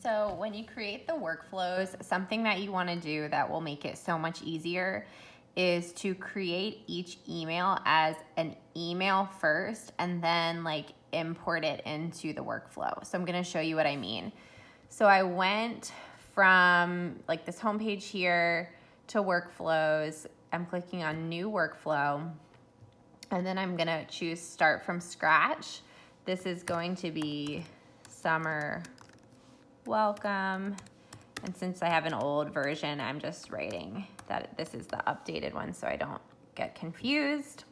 So when you create the workflows, something that you want to do that will make it so much easier is to create each email as an email first and then like import it into the workflow. So I'm going to show you what I mean. So I went from like this homepage here to workflows. I'm clicking on new workflow, and then I'm going to choose start from scratch. This is going to be summer welcome. And since I have an old version, I'm just writing that this is the updated one so I don't get confused.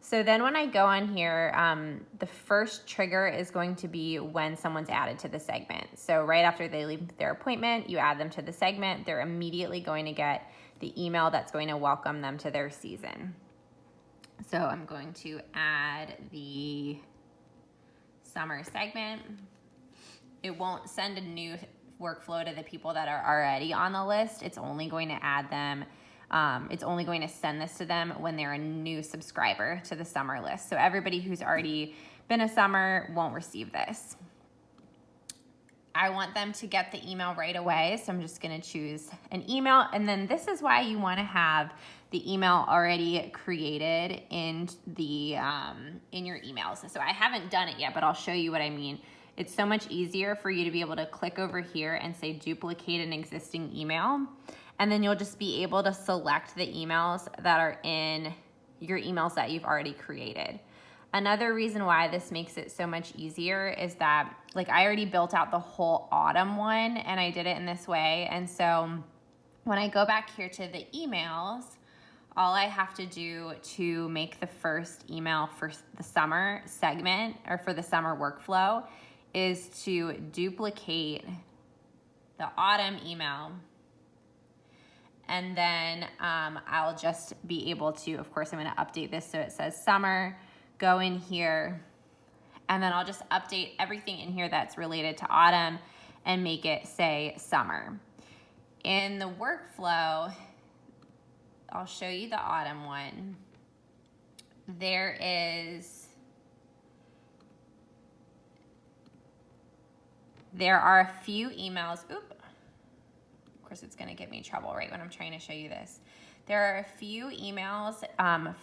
So then when I go on here, the first trigger is going to be when someone's added to the segment. So right after they leave their appointment, you add them to the segment, they're immediately going to get the email that's going to welcome them to their season. So I'm going to add the summer segment. It won't send a new workflow to the people that are already on the list. It's only going to add them. It's only going to send this to them when they're a new subscriber to the summer list. So everybody who's already been a summer won't receive this. I want them to get the email right away. So I'm just going to choose an email. And then this is why you want to have the email already created in the in your emails. So I haven't done it yet, but I'll show you what I mean. It's so much easier for you to be able to click over here and say duplicate an existing email. And then you'll just be able to select the emails that are in your emails that you've already created. Another reason why this makes it so much easier is that like I already built out the whole autumn one and I did it in this way. And so when I go back here to the emails, all I have to do to make the first email for the summer segment or for the summer workflow is to duplicate the autumn email. And then I'll just be able to, of course, I'm going to update this so it says summer, go in here, and then I'll just update everything in here that's related to autumn and make it say summer. In the workflow, I'll show you the autumn one. There are a few emails. Oop. Of course, it's going to give me trouble right when I'm trying to show you this. There are a few emails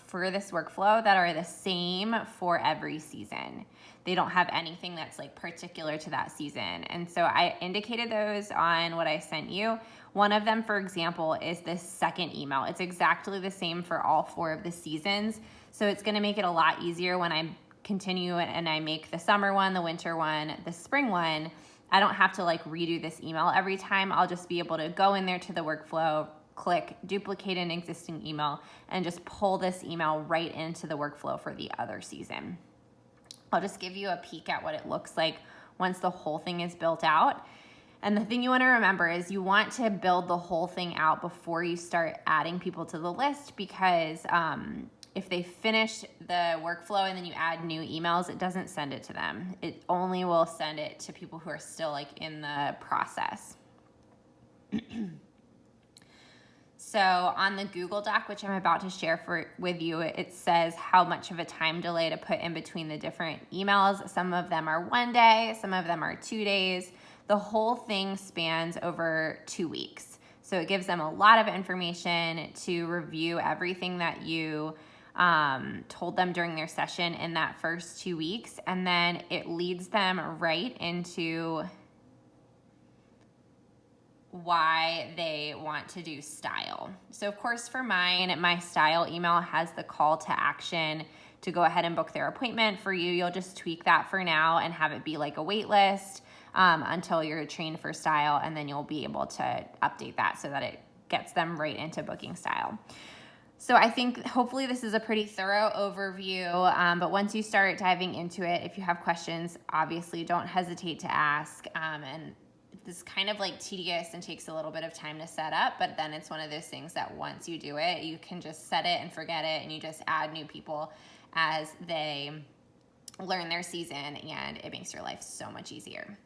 for this workflow that are the same for every season. They don't have anything that's like particular to that season. And so I indicated those on what I sent you. One of them, for example, is this second email. It's exactly the same for all 4 of the seasons. So it's going to make it a lot easier when I continue and I make the summer one, the winter one, the spring one. I don't have to like redo this email every time. I'll just be able to go in there to the workflow, click duplicate an existing email, and just pull this email right into the workflow for the other season. I'll just give you a peek at what it looks like once the whole thing is built out. And the thing you want to remember is you want to build the whole thing out before you start adding people to the list, because if they finish the workflow and then you add new emails, it doesn't send it to them. It only will send it to people who are still like in the process. So on the Google Doc, which I'm about to share with you, it says how much of a time delay to put in between the different emails. Some of them are 1 day, some of them are 2 days. The whole thing spans over 2 weeks. So it gives them a lot of information to review everything that you told them during their session in that first 2 weeks. And then it leads them right into why they want to do style. So of course for mine, my style email has the call to action to go ahead and book their appointment. For you, you'll just tweak that for now and have it be like a wait list until you're trained for style, and then you'll be able to update that so that it gets them right into booking style. So I think hopefully this is a pretty thorough overview, but once you start diving into it, if you have questions, obviously don't hesitate to ask. And this is kind of like tedious and takes a little bit of time to set up, but then it's one of those things that once you do it, you can just set it and forget it, and you just add new people as they learn their season, and it makes your life so much easier.